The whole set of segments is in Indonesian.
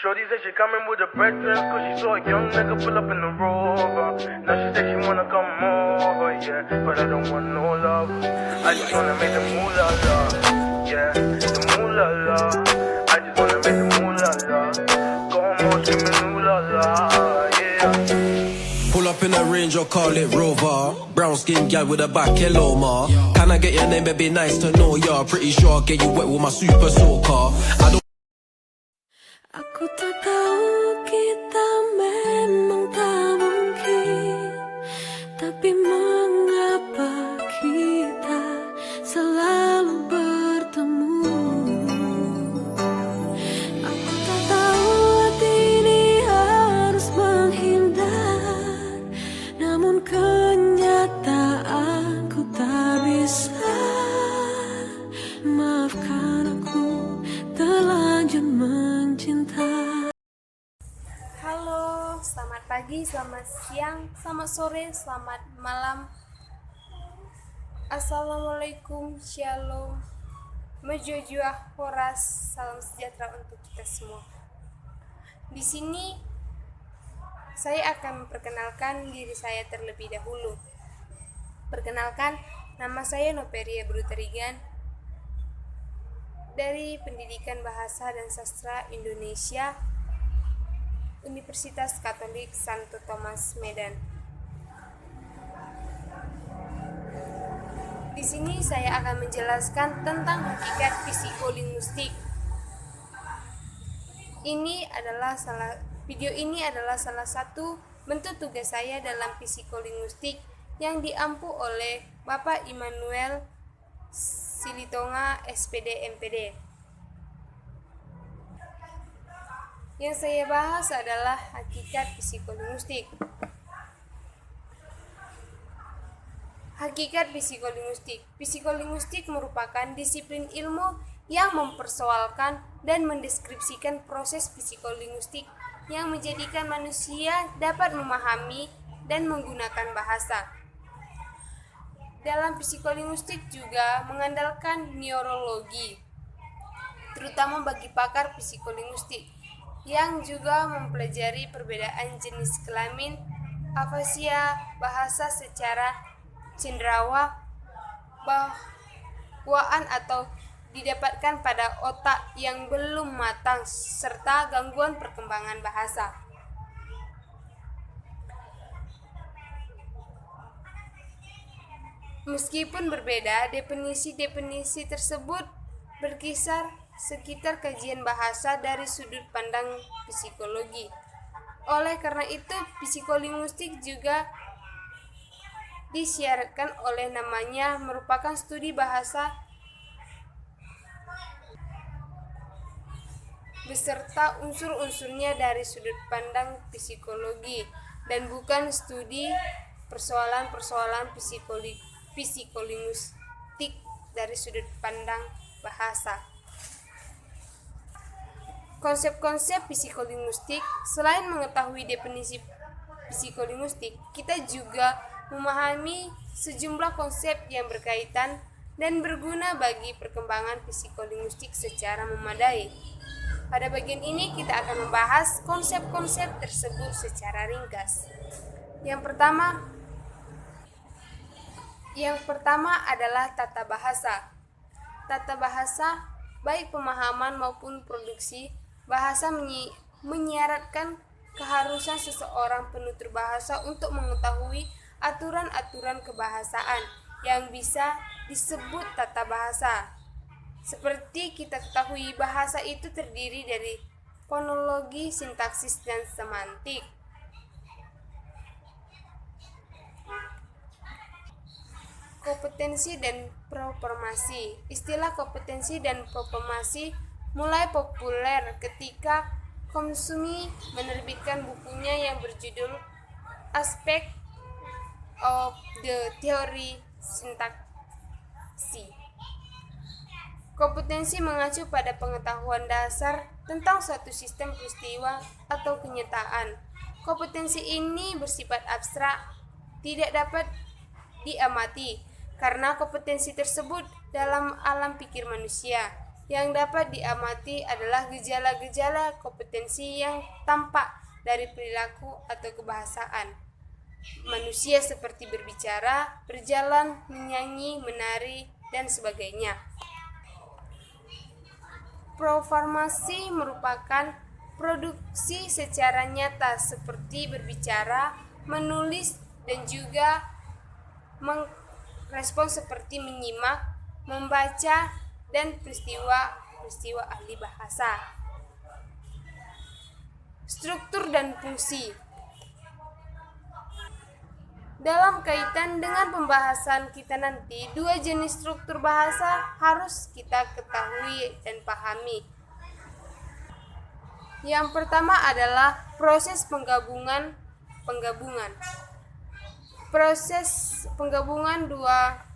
Shorty said she coming with her breakfast, cause she saw a young nigga pull up in the Rover. Now she said she wanna come over, yeah, but I don't want no love. I just wanna make the moolah la, yeah, the moolah la. I just wanna make the moolah la. Go on, screaming ooh la la, yeah. Pull up in a Range or call it Rover. Brown skin gal with a back Loma. Can I get your name, baby? Nice to know ya. Pretty sure I'll get you wet with my super soaker. I don't. Aku tak tahu kita memang tak mungkin, tapi mengapa kita selalu bertemu? Aku tak tahu hati ini harus menghindar, namun kenyataanku tak bisa. Maafkan aku terlanjur mencinta. Halo, selamat pagi, selamat siang, selamat sore, selamat malam. Assalamualaikum, shalom, mejojuah, horas, salam sejahtera untuk kita semua. Di sini saya akan memperkenalkan diri saya terlebih dahulu. Perkenalkan, nama saya Noperia Brutarigan dari Pendidikan Bahasa dan Sastra Indonesia, Universitas Katolik Santo Thomas Medan. Di sini saya akan menjelaskan tentang hakikat psikolinguistik. Video ini adalah salah satu bentuk tugas saya dalam psikolinguistik yang diampu oleh Bapak Immanuel Silitonga SPD MPD. Yang saya bahas adalah hakikat psikolinguistik. Hakikat psikolinguistik. Psikolinguistik merupakan disiplin ilmu yang mempersoalkan dan mendeskripsikan proses psikolinguistik yang menjadikan manusia dapat memahami dan menggunakan bahasa. Dalam psikolinguistik juga mengandalkan neurologi, terutama bagi pakar psikolinguistik, yang juga mempelajari perbedaan jenis kelamin, afasia, bahasa secara cenderawah, bawaan atau didapatkan pada otak yang belum matang, serta gangguan perkembangan bahasa. Meskipun berbeda, definisi-definisi tersebut berkisar sekitar kajian bahasa dari sudut pandang psikologi. Oleh karena itu, psikolinguistik juga disyaratkan oleh namanya merupakan studi bahasa beserta unsur-unsurnya dari sudut pandang psikologi dan bukan studi persoalan-persoalan psikolinguistik dari sudut pandang bahasa. Konsep-konsep psikolinguistik, selain mengetahui definisi psikolinguistik, kita juga memahami sejumlah konsep yang berkaitan dan berguna bagi perkembangan psikolinguistik secara memadai. Pada bagian ini kita akan membahas konsep-konsep tersebut secara ringkas. Yang pertama adalah tata bahasa. Tata bahasa, baik pemahaman maupun produksi bahasa, menyiratkan keharusan seseorang penutur bahasa untuk mengetahui aturan-aturan kebahasaan yang bisa disebut tata bahasa. Seperti kita ketahui, bahasa itu terdiri dari fonologi, sintaksis, dan semantik. Kompetensi dan propormasi. Istilah kompetensi dan propormasi mulai populer ketika Komsumi menerbitkan bukunya yang berjudul Aspect of the Theory Syntaxi. Kompetensi mengacu pada pengetahuan dasar tentang suatu sistem peristiwa atau kenyataan. Kompetensi ini bersifat abstrak, tidak dapat diamati karena kompetensi tersebut dalam alam pikir manusia. Yang dapat diamati adalah gejala-gejala kompetensi yang tampak dari perilaku atau kebahasaan manusia seperti berbicara, berjalan, menyanyi, menari, dan sebagainya. Performasi merupakan produksi secara nyata seperti berbicara, menulis, dan juga merespon seperti menyimak, membaca, dan peristiwa ahli bahasa. Struktur dan fungsi. Dalam kaitan dengan pembahasan kita nanti, dua jenis struktur bahasa harus kita ketahui dan pahami. Yang pertama adalah proses penggabungan. Proses penggabungan dua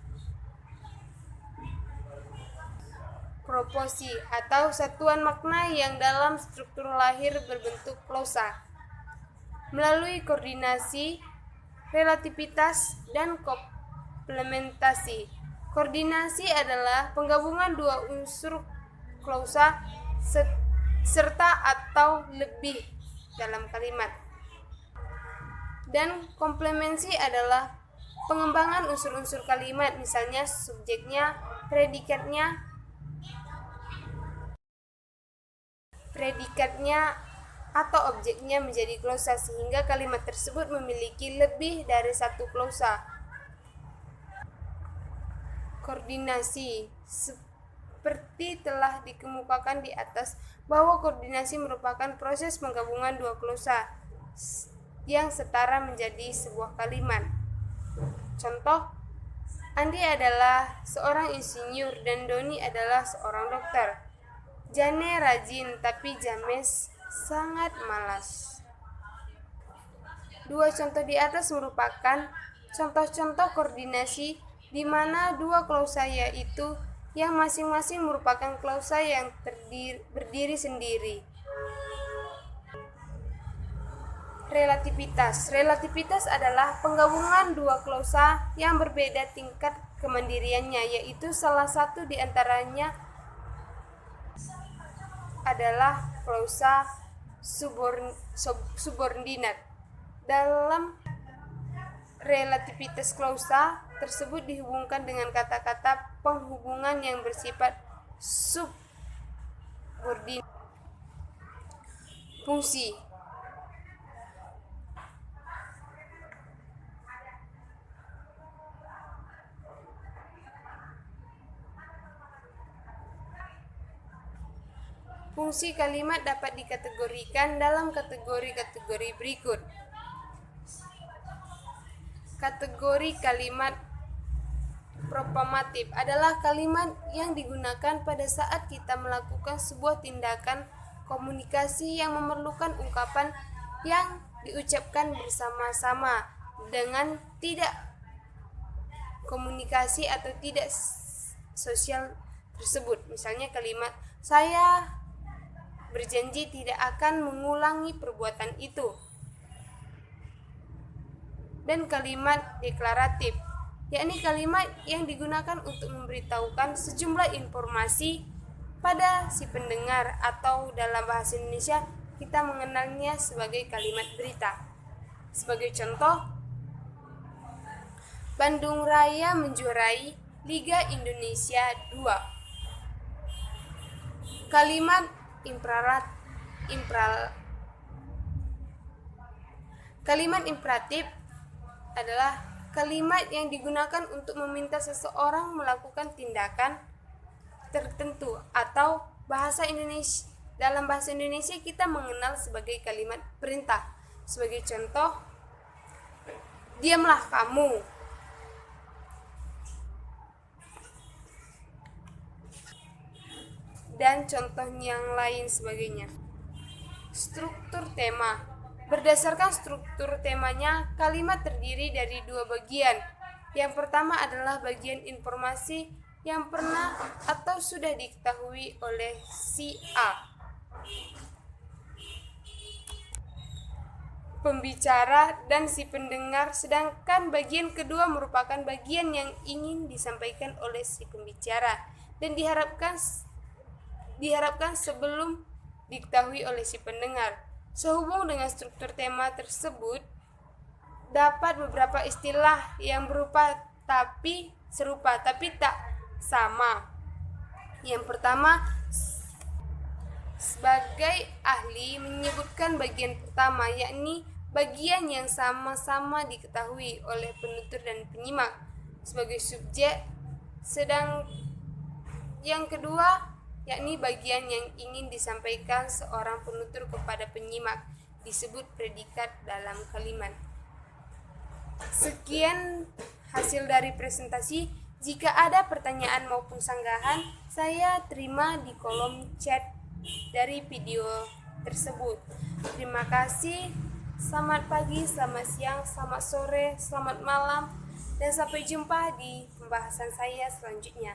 proposi atau satuan makna yang dalam struktur lahir berbentuk klausa melalui koordinasi, relativitas, dan komplementasi. Koordinasi adalah penggabungan dua unsur klausa serta atau lebih dalam kalimat. Dan komplementasi adalah pengembangan unsur-unsur kalimat, misalnya subjeknya, predikatnya atau objeknya menjadi klausa sehingga kalimat tersebut memiliki lebih dari satu klausa. Koordinasi. Seperti telah dikemukakan di atas bahwa koordinasi merupakan proses penggabungan dua klausa yang setara menjadi sebuah kalimat. Contoh, Andi adalah seorang insinyur dan Doni adalah seorang dokter. Jane rajin tapi James sangat malas. Dua contoh di atas merupakan contoh-contoh koordinasi di mana dua klausa yaitu yang masing-masing merupakan klausa yang berdiri sendiri. Relativitas. Relativitas adalah penggabungan dua klausa yang berbeda tingkat kemandiriannya, yaitu salah satu di antaranya adalah klausa subordinat. Dalam relativitas klausa tersebut dihubungkan dengan kata-kata penghubungan yang bersifat subordinat. Fungsi. Fungsi kalimat dapat dikategorikan dalam kategori-kategori berikut. Kategori kalimat proklamatif adalah kalimat yang digunakan pada saat kita melakukan sebuah tindakan komunikasi yang memerlukan ungkapan yang diucapkan bersama-sama dengan tidak komunikasi atau tidak sosial tersebut. Misalnya kalimat saya berjanji tidak akan mengulangi perbuatan itu. Dan kalimat deklaratif, yakni kalimat yang digunakan untuk memberitahukan sejumlah informasi pada si pendengar, atau dalam bahasa Indonesia kita mengenalnya sebagai kalimat berita. Sebagai contoh, Bandung Raya menjuarai Liga Indonesia 2. Kalimat Kalimat imperatif adalah kalimat yang digunakan untuk meminta seseorang melakukan tindakan tertentu, atau dalam bahasa Indonesia kita mengenal sebagai kalimat perintah. Sebagai contoh, diamlah kamu. Dan contoh yang lain sebagainya. Struktur tema. Berdasarkan struktur temanya, kalimat terdiri dari dua bagian. Yang pertama adalah bagian informasi yang pernah atau sudah diketahui oleh si A, pembicara, dan si pendengar, sedangkan bagian kedua merupakan bagian yang ingin disampaikan oleh si pembicara dan diharapkan diharapkan sebelum diketahui oleh si pendengar. Sehubung dengan struktur tema tersebut, dapat beberapa istilah yang serupa tapi tak sama. Yang pertama, sebagai ahli menyebutkan bagian pertama, yakni bagian yang sama-sama diketahui oleh penutur dan penyimak sebagai subjek, sedang yang kedua yakni bagian yang ingin disampaikan seorang penutur kepada penyimak disebut predikat dalam kalimat. Sekian hasil dari presentasi. Jika ada pertanyaan maupun sanggahan, saya terima di kolom chat dari video tersebut. Terima kasih. Selamat pagi, selamat siang, selamat sore, selamat malam, dan sampai jumpa di pembahasan saya selanjutnya.